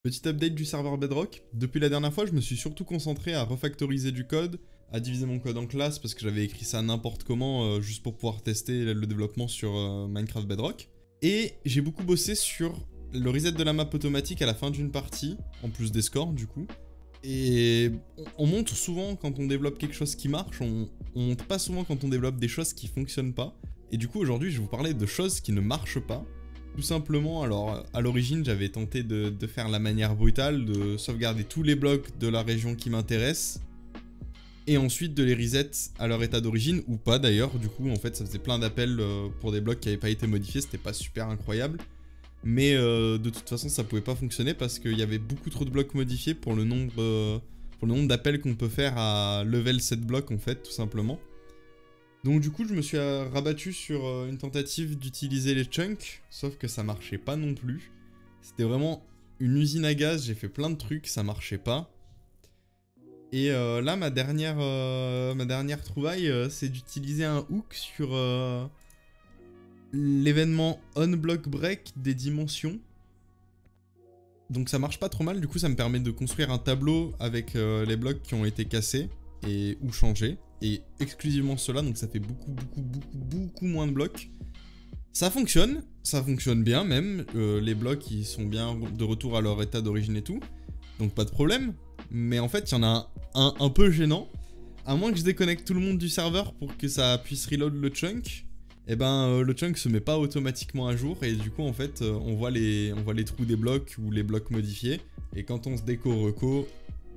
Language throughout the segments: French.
Petit update du serveur Bedrock. Depuis la dernière fois, je me suis surtout concentré à refactoriser du code, à diviser mon code en classes parce que j'avais écrit ça n'importe comment juste pour pouvoir tester le développement sur Minecraft Bedrock. Et j'ai beaucoup bossé sur le reset de la map automatique à la fin d'une partie, en plus des scores du coup. Et on montre souvent quand on développe quelque chose qui marche, on montre pas souvent quand on développe des choses qui fonctionnent pas. Et du coup aujourd'hui je vais vous parler de choses qui ne marchent pas. Tout simplement, alors à l'origine j'avais tenté de faire la manière brutale, de sauvegarder tous les blocs de la région qui m'intéresse, et ensuite de les reset à leur état d'origine, ou pas d'ailleurs, du coup en fait ça faisait plein d'appels pour des blocs qui n'avaient pas été modifiés, c'était pas super incroyable. Mais de toute façon ça pouvait pas fonctionner parce qu'il y avait beaucoup trop de blocs modifiés pour le nombre d'appels qu'on peut faire à level 7 blocs en fait, tout simplement. Donc du coup je me suis rabattu sur une tentative d'utiliser les chunks, sauf que ça marchait pas non plus. C'était vraiment une usine à gaz, j'ai fait plein de trucs, ça marchait pas. Et là ma dernière trouvaille c'est d'utiliser un hook sur l'événement onBlock break des dimensions. Donc ça marche pas trop mal, du coup ça me permet de construire un tableau avec les blocs qui ont été cassés et ou changés. Et exclusivement cela, donc ça fait beaucoup moins de blocs. Ça fonctionne bien même, les blocs ils sont bien de retour à leur état d'origine et tout, donc pas de problème. Mais en fait il y en a un peu gênant, à moins que je déconnecte tout le monde du serveur pour que ça puisse reload le chunk, et ben le chunk se met pas automatiquement à jour, et du coup en fait on voit les trous des blocs ou les blocs modifiés, et quand on se reco,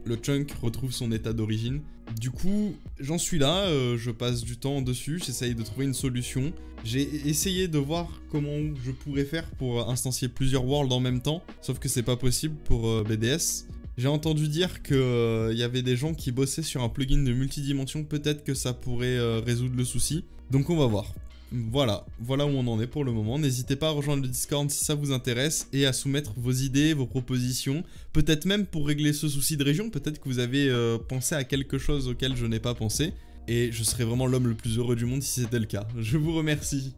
le chunk retrouve son état d'origine. Du coup, j'en suis là, je passe du temps dessus, j'essaye de trouver une solution. J'ai essayé de voir comment je pourrais faire pour instancier plusieurs worlds en même temps, sauf que c'est pas possible pour BDS. J'ai entendu dire qu'il y avait des gens qui bossaient sur un plugin de multidimension, peut-être que ça pourrait résoudre le souci. Donc on va voir. Voilà où on en est pour le moment. N'hésitez pas à rejoindre le Discord si ça vous intéresse et à soumettre vos idées, vos propositions. Peut-être même pour régler ce souci de région, peut-être que vous avez pensé à quelque chose auquel je n'ai pas pensé. Et je serais vraiment l'homme le plus heureux du monde si c'était le cas. Je vous remercie.